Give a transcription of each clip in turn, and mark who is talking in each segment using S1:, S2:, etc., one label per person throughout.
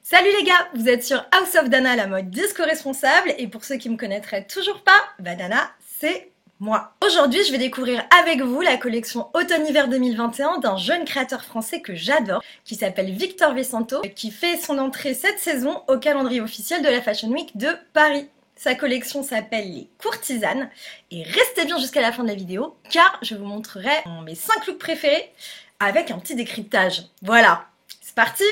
S1: Salut les gars, vous êtes sur House of Dana, la mode disco responsable, et pour ceux qui me connaîtraient toujours pas, bah Dana, c'est moi. Aujourd'hui, je vais découvrir avec vous la collection automne-hiver 2021 d'un jeune créateur français que j'adore, qui s'appelle Victor Vesanto, qui fait son entrée cette saison au calendrier officiel de la Fashion Week de Paris. Sa collection s'appelle Les Courtisanes, et restez bien jusqu'à la fin de la vidéo, car je vous montrerai mes 5 looks préférés avec un petit décryptage. Voilà, c'est parti!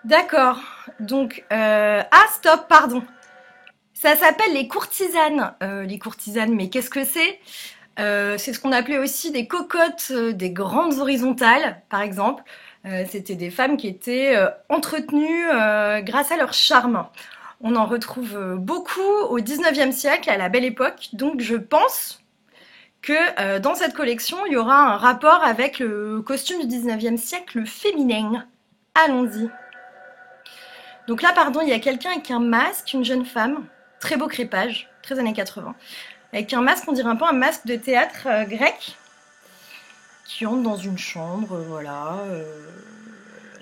S1: D'accord, donc... Ah, stop, pardon. Ça s'appelle les courtisanes. Les courtisanes, mais qu'est-ce que c'est? C'est ce qu'on appelait aussi des cocottes, des grandes horizontales, par exemple. C'était des femmes qui étaient entretenues grâce à leur charme. On en retrouve beaucoup au 19e siècle, à la Belle Époque. Donc je pense que dans cette collection, il y aura un rapport avec le costume du 19e siècle féminin. Allons-y. Donc là, pardon, il y a quelqu'un avec un masque, une jeune femme, très beau crépage, très années 80, avec un masque, on dirait un peu un masque de théâtre grec, qui entre dans une chambre, voilà.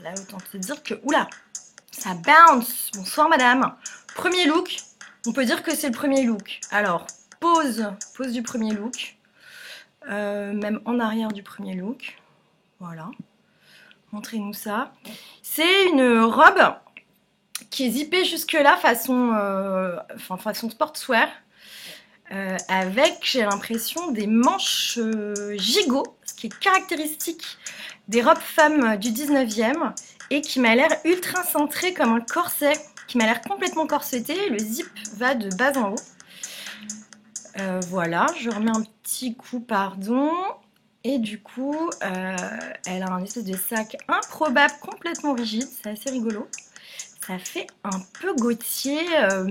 S1: Là, autant te dire que, oula, ça bounce. Bonsoir madame. Premier look, on peut dire que c'est le premier look. Alors, pose du premier look, même en arrière du premier look, voilà. Montrez-nous ça. C'est une robe qui est zippée jusque-là façon sportswear, avec, j'ai l'impression, des manches gigots, ce qui est caractéristique des robes femmes du 19e, et qui m'a l'air ultra cintrée comme un corset, qui m'a l'air complètement corseté. Le zip va de bas en haut. Voilà, je remets un petit coup, pardon. Et du coup, elle a un espèce de sac improbable, complètement rigide, c'est assez rigolo. Ça fait un peu Gautier,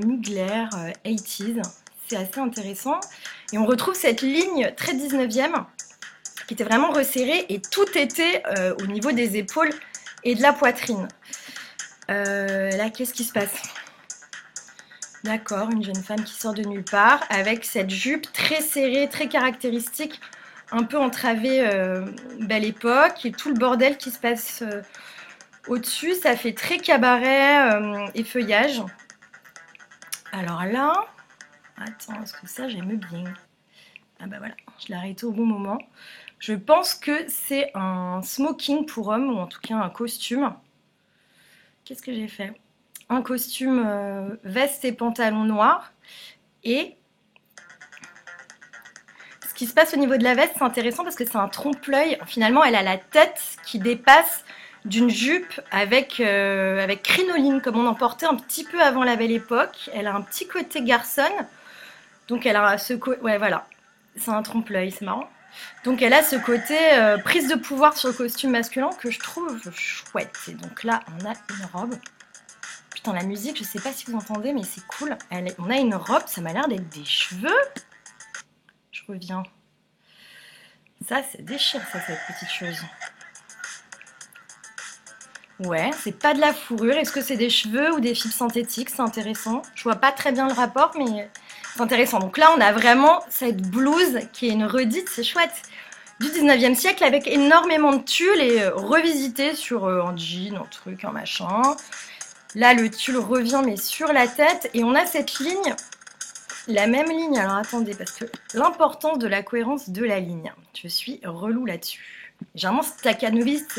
S1: Mugler, 80s, c'est assez intéressant. Et on retrouve cette ligne très 19e qui était vraiment resserrée et tout était au niveau des épaules et de la poitrine. Là, qu'est-ce qui se passe? D'accord, une jeune femme qui sort de nulle part avec cette jupe très serrée, très caractéristique, un peu entravée Belle Époque, et tout le bordel qui se passe au-dessus, ça fait très cabaret et feuillage. Alors là, attends, est-ce que ça j'aime bien? Ah bah voilà, je l'ai arrêté au bon moment. Je pense que c'est un smoking pour homme, ou en tout cas un costume. Qu'est-ce que j'ai fait? Un costume veste et pantalon noir. Et ce qui se passe au niveau de la veste, c'est intéressant parce que c'est un trompe-l'œil. Finalement, elle a la tête qui dépasse d'une jupe avec crinoline, comme on en portait un petit peu avant la Belle Époque. Elle a un petit côté garçonne. Donc elle a ce côté... Ouais, voilà. C'est un trompe-l'œil, c'est marrant. Donc elle a ce côté prise de pouvoir sur le costume masculin que je trouve chouette. Et donc là, on a une robe. Putain, la musique, je sais pas si vous entendez, mais c'est cool. On a une robe, ça m'a l'air d'être des cheveux. Je reviens. Ça déchire, ça, cette petite chose. Ouais, c'est pas de la fourrure. Est-ce que c'est des cheveux ou des fibres synthétiques? C'est intéressant. Je vois pas très bien le rapport, mais c'est intéressant. Donc là, on a vraiment cette blouse qui est une redite, c'est chouette, du 19e siècle, avec énormément de tulle et revisité sur un jean, un truc, un machin. Là, le tulle revient, mais sur la tête. Et on a cette ligne, la même ligne. Alors attendez, parce que l'importance de la cohérence de la ligne. Je suis relou là-dessus. Généralement, c'est staccanoviste.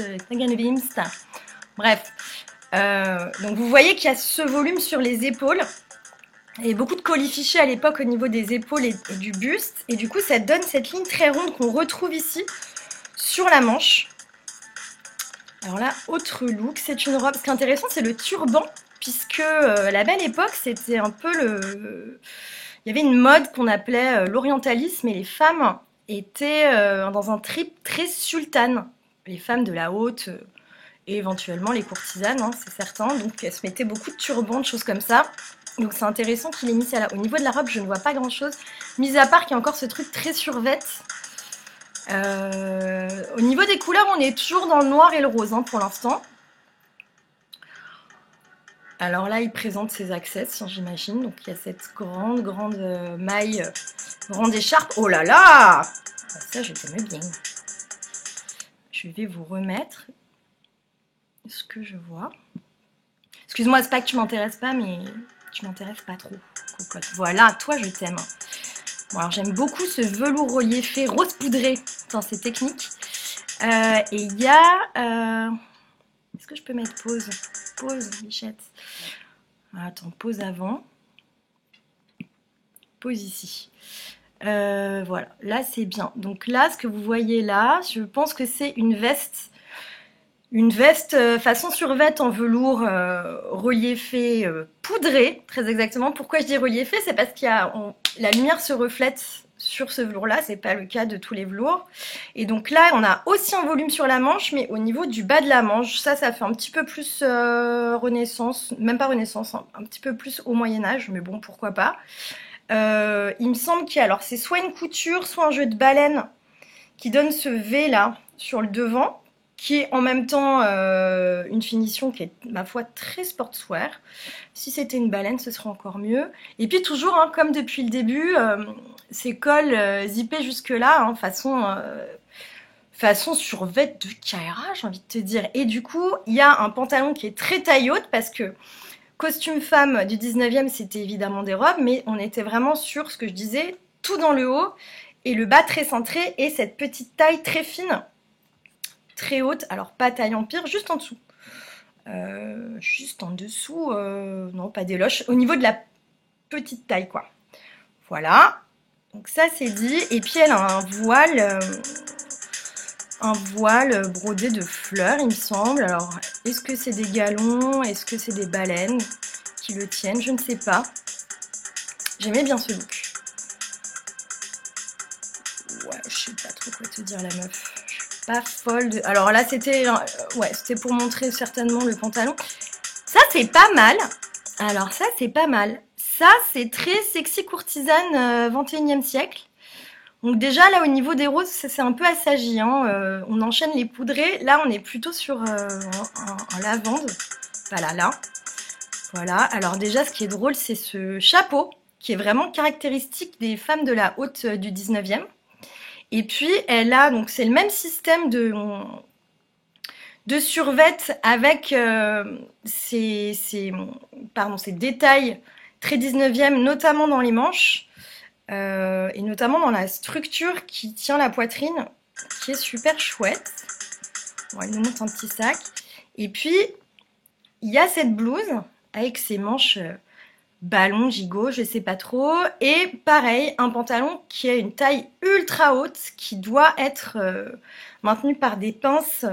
S1: Bref, donc vous voyez qu'il y a ce volume sur les épaules et beaucoup de colifichés à l'époque au niveau des épaules et du buste, et du coup ça donne cette ligne très ronde qu'on retrouve ici sur la manche. Alors là, autre look, c'est une robe. Ce qui est intéressant, c'est le turban, puisque la Belle Époque, c'était un peu il y avait une mode qu'on appelait l'orientalisme, et les femmes étaient dans un trip très sultane. Les femmes de la haute... et éventuellement les courtisanes, hein, c'est certain. Donc elles se mettaient beaucoup de turbans, de choses comme ça. Donc c'est intéressant qu'il ait mis ça là. Au niveau de la robe, je ne vois pas grand chose, mis à part qu'il y a encore ce truc très survêt. Au niveau des couleurs, on est toujours dans le noir et le rose, hein, pour l'instant. Alors là, il présente ses access, j'imagine. Donc il y a cette grande maille, grande écharpe. Oh là là! Ça, je t'aimais bien. Je vais vous remettre ce que je vois. Excuse-moi, c'est pas que tu m'intéresses pas, mais tu m'intéresses pas trop, cocotte. Voilà, toi, je t'aime. Bon, alors j'aime beaucoup ce velours reliefé rose poudré dans ces techniques. Et il y a... Est-ce que je peux mettre pause? Pause, bichette. Attends, pause avant. Pause ici. Voilà, là c'est bien. Donc là, ce que vous voyez là, je pense que c'est une veste. Une veste façon survêt en velours reliefé, poudré, très exactement. Pourquoi je dis reliefé? C'est parce qu'il y a la lumière se reflète sur ce velours-là, c'est pas le cas de tous les velours. Et donc là, on a aussi un volume sur la manche, mais au niveau du bas de la manche, ça fait un petit peu plus Renaissance, même pas Renaissance, hein, un petit peu plus au Moyen-Âge, mais bon, pourquoi pas. Il me semble qu'il y a, alors c'est soit une couture, soit un jeu de baleine qui donne ce V là sur le devant, qui est en même temps une finition qui est, ma foi, très sportswear. Si c'était une baleine, ce serait encore mieux. Et puis toujours, hein, comme depuis le début, ces cols zippés jusque-là, hein, façon survêt de Kaira, j'ai envie de te dire. Et du coup, il y a un pantalon qui est très taille haute, parce que costume femme du 19e, c'était évidemment des robes, mais on était vraiment sur ce que je disais, tout dans le haut, et le bas très cintré, et cette petite taille très fine, très haute, alors pas taille empire, juste en dessous. Juste en dessous, non, pas d'éloche, au niveau de la petite taille, quoi. Voilà, donc ça c'est dit. Et puis elle a un voile brodé de fleurs, il me semble. Alors, est-ce que c'est des galons? Est-ce que c'est des baleines qui le tiennent? Je ne sais pas. J'aimais bien ce look. Ouais, je sais pas trop quoi te dire, la meuf. Pas folle de... Alors là, c'était pour montrer certainement le pantalon. Ça, c'est pas mal. Alors ça, c'est pas mal. Ça, c'est très sexy courtisane 21e siècle. Donc déjà, là, au niveau des roses, c'est un peu assagi. Hein. On enchaîne les poudrés. Là, on est plutôt sur un lavande. Voilà, là. Voilà. Alors déjà, ce qui est drôle, c'est ce chapeau, qui est vraiment caractéristique des femmes de la haute du 19e. Et puis, elle a, donc c'est le même système de survêt avec ces détails très 19e, notamment dans les manches, et notamment dans la structure qui tient la poitrine, qui est super chouette. Bon, elle nous montre un petit sac. Et puis, il y a cette blouse avec ses manches ballon, gigot, je sais pas trop. Et pareil, un pantalon qui a une taille ultra haute, qui doit être maintenu par des pinces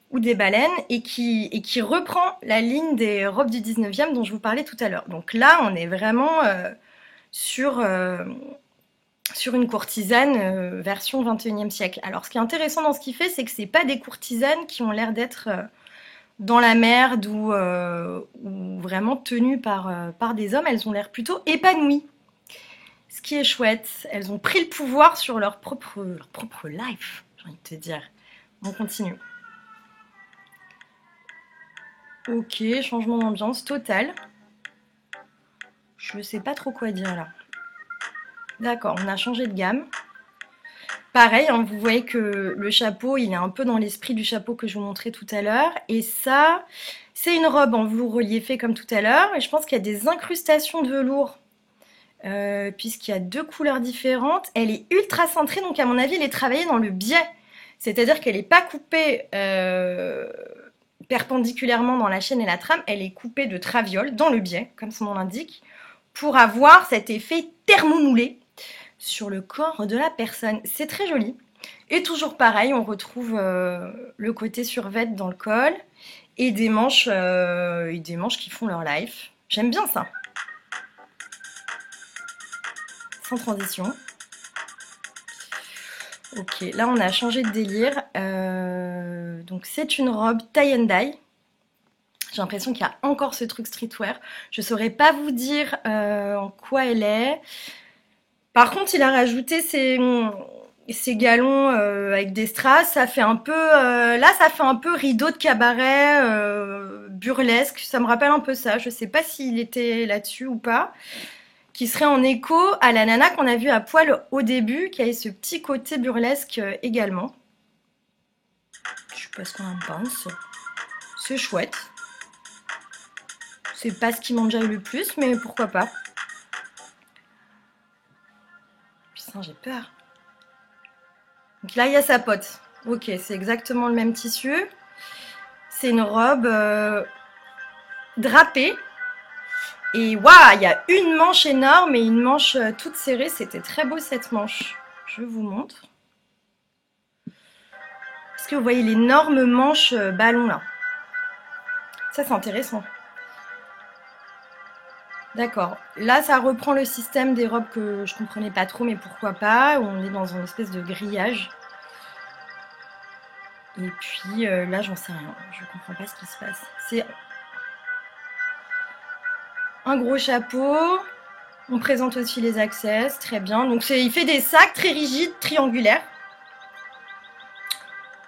S1: ou des baleines, et qui reprend la ligne des robes du 19e dont je vous parlais tout à l'heure. Donc là, on est vraiment sur une courtisane version 21e siècle. Alors ce qui est intéressant dans ce qu'il fait, c'est que c'est pas des courtisanes qui ont l'air d'être dans la merde ou vraiment tenues par des hommes. Elles ont l'air plutôt épanouies. Ce qui est chouette. Elles ont pris le pouvoir sur leur propre life, j'ai envie de te dire. On continue. Ok, changement d'ambiance total. Je ne sais pas trop quoi dire là. D'accord, on a changé de gamme. Pareil, hein, vous voyez que le chapeau, il est un peu dans l'esprit du chapeau que je vous montrais tout à l'heure. Et ça, c'est une robe en velours reliefé comme tout à l'heure. Et je pense qu'il y a des incrustations de velours, puisqu'il y a deux couleurs différentes. Elle est ultra cintrée, donc à mon avis, elle est travaillée dans le biais. C'est-à-dire qu'elle n'est pas coupée perpendiculairement dans la chaîne et la trame. Elle est coupée de traviole dans le biais, comme son nom l'indique, pour avoir cet effet thermomoulé sur le corps de la personne. C'est très joli. Et toujours pareil, on retrouve le côté survêt dans le col et des manches qui font leur life. J'aime bien ça. Sans transition. Ok, là on a changé de délire. Donc c'est une robe tie and dye. J'ai l'impression qu'il y a encore ce truc streetwear. Je saurais pas vous dire en quoi elle est. Par contre, il a rajouté ces galons avec des strass, ça fait un peu là ça fait un peu rideau de cabaret burlesque, ça me rappelle un peu ça, je sais pas s'il était là-dessus ou pas, qui serait en écho à la nana qu'on a vue à poil au début, qui avait ce petit côté burlesque également. Je sais pas ce qu'on en pense. C'est chouette. C'est pas ce qui m'enjaille le plus, mais pourquoi pas. Putain, j'ai peur. Donc là, il y a sa pote. Ok, c'est exactement le même tissu. C'est une robe drapée. Et waouh, il y a une manche énorme et une manche toute serrée. C'était très beau cette manche. Je vous montre. Est-ce que vous voyez l'énorme manche ballon là? Ça, c'est intéressant. D'accord. Là, ça reprend le système des robes que je comprenais pas trop, mais pourquoi pas. Où on est dans une espèce de grillage. Et puis là, j'en sais rien. Je comprends pas ce qui se passe. C'est un gros chapeau. On présente aussi les access. Très bien. Donc, il fait des sacs très rigides, triangulaires.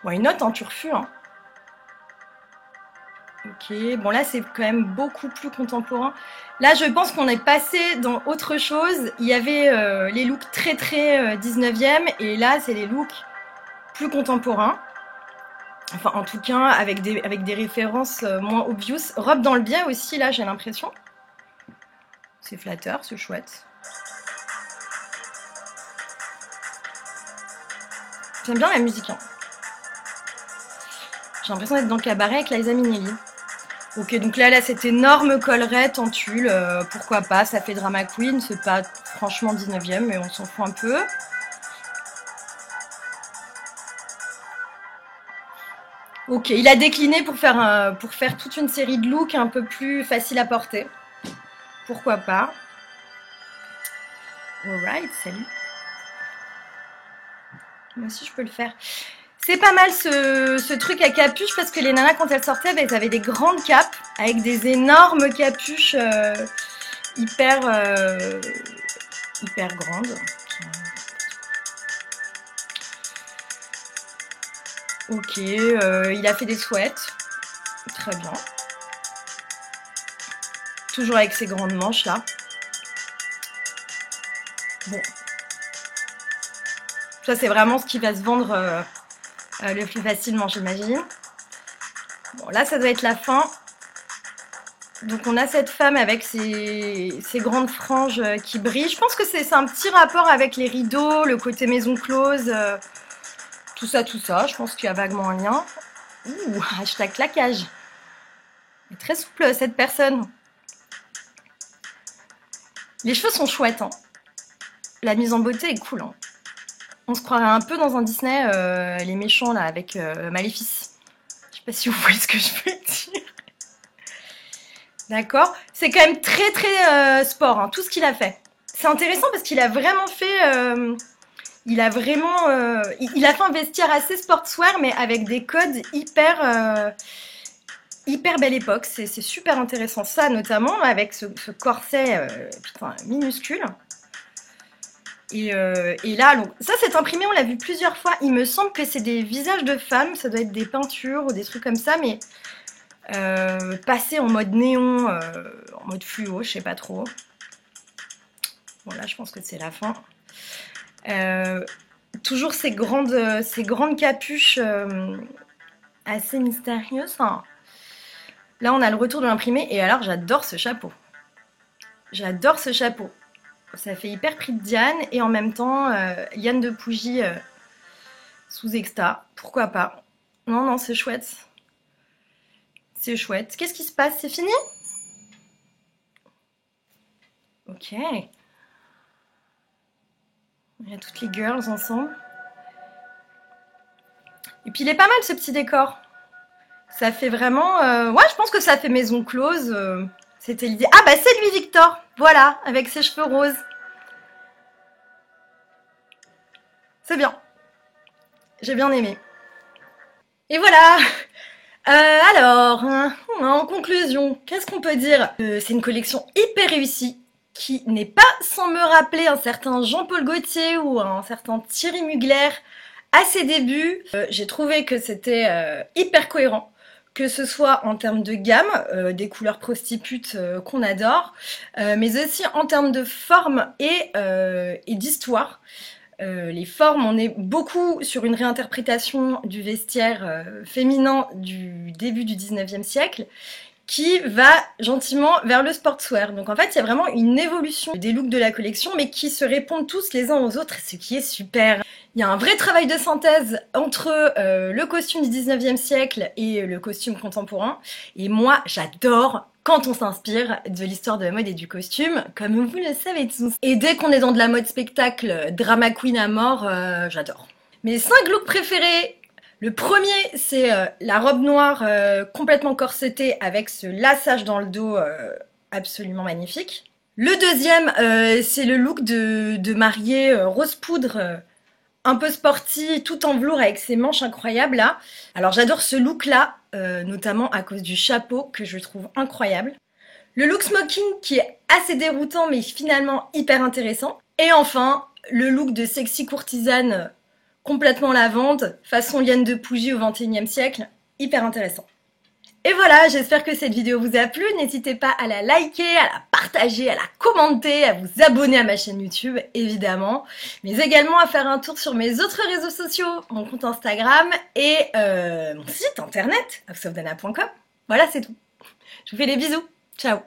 S1: Why not, hein, turfu, hein. Ok, bon là c'est quand même beaucoup plus contemporain. Là je pense qu'on est passé dans autre chose. Il y avait les looks très 19e et là c'est les looks plus contemporains. Enfin en tout cas avec des références moins obvious. Robe dans le biais aussi là j'ai l'impression. C'est flatteur, c'est chouette. J'aime bien la musique, hein. J'ai l'impression d'être dans le cabaret avec Liza Minnelli. Ok, donc là, cette énorme collerette en tulle, pourquoi pas, ça fait drama queen, c'est pas franchement 19e, mais on s'en fout un peu. Ok, il a décliné pour faire toute une série de looks un peu plus faciles à porter. Pourquoi pas. Alright, salut. Moi aussi, je peux le faire. C'est pas mal ce truc à capuche parce que les nanas, quand elles sortaient, elles avaient des grandes capes avec des énormes capuches hyper, hyper grandes. Ok, il a fait des sweats. Très bien. Toujours avec ses grandes manches là. Bon. Ça, c'est vraiment ce qui va se vendre le plus facilement, j'imagine. Bon, là, ça doit être la fin. Donc, on a cette femme avec ses grandes franges qui brillent. Je pense que c'est un petit rapport avec les rideaux, le côté maison close, tout ça, tout ça. Je pense qu'il y a vaguement un lien. Ouh, hashtag claquage. Elle est très souple, cette personne. Les cheveux sont chouettes, hein. La mise en beauté est cool, hein. On se croirait un peu dans un Disney, les méchants là, avec Maléfice. Je sais pas si vous voyez ce que je veux dire. D'accord. C'est quand même très sport, hein, tout ce qu'il a fait. C'est intéressant parce qu'il a vraiment fait... il a fait un vestiaire assez sportswear, mais avec des codes hyper belle époque. C'est super intéressant. Ça, notamment, avec ce corset putain, minuscule. Et là, donc, ça c'est imprimé, on l'a vu plusieurs fois. Il me semble que c'est des visages de femmes, ça doit être des peintures ou des trucs comme ça, mais passé en mode néon, en mode fluo, je sais pas trop. Bon là, je pense que c'est la fin. Toujours ces grandes capuches assez mystérieuses. Enfin, là, on a le retour de l'imprimé, et alors j'adore ce chapeau. J'adore ce chapeau. Ça fait hyper prix de Diane et en même temps Yann de Pougy sous exta. Pourquoi pas? Non, non, c'est chouette. C'est chouette. Qu'est-ce qui se passe? C'est fini? Ok. Il y a toutes les girls ensemble. Et puis il est pas mal ce petit décor. Ça fait vraiment... Ouais, je pense que ça fait maison close. C'était l'idée. Ah bah c'est lui Victor. Voilà, avec ses cheveux roses. C'est bien. J'ai bien aimé. Et voilà. Alors, en conclusion, qu'est-ce qu'on peut dire? C'est une collection hyper réussie, qui n'est pas sans me rappeler un certain Jean-Paul Gaultier ou un certain Thierry Mugler à ses débuts. J'ai trouvé que c'était hyper cohérent, que ce soit en termes de gamme, des couleurs prostitutes qu'on adore, mais aussi en termes de forme et d'histoire. Les formes, on est beaucoup sur une réinterprétation du vestiaire féminin du début du 19e siècle, qui va gentiment vers le sportswear. Donc en fait, il y a vraiment une évolution des looks de la collection, mais qui se répondent tous les uns aux autres, ce qui est super. Il y a un vrai travail de synthèse entre le costume du 19e siècle et le costume contemporain. Et moi, j'adore quand on s'inspire de l'histoire de la mode et du costume, comme vous le savez tous. Et dès qu'on est dans de la mode spectacle, drama queen à mort, j'adore. Mes 5 looks préférés. Le premier, c'est la robe noire complètement corsetée avec ce laçage dans le dos absolument magnifique. Le deuxième, c'est le look de mariée rose poudre, un peu sporty, tout en velours avec ses manches incroyables là. Alors j'adore ce look là, notamment à cause du chapeau que je trouve incroyable. Le look smoking qui est assez déroutant mais finalement hyper intéressant. Et enfin, le look de sexy courtisane complètement lavande, façon liane de Pougy au XXIe siècle, hyper intéressant. Et voilà, j'espère que cette vidéo vous a plu. N'hésitez pas à la liker, à la partager, à la commenter, à vous abonner à ma chaîne YouTube, évidemment. Mais également à faire un tour sur mes autres réseaux sociaux, mon compte Instagram et mon site internet, afsofdana.com. Voilà, c'est tout. Je vous fais des bisous. Ciao.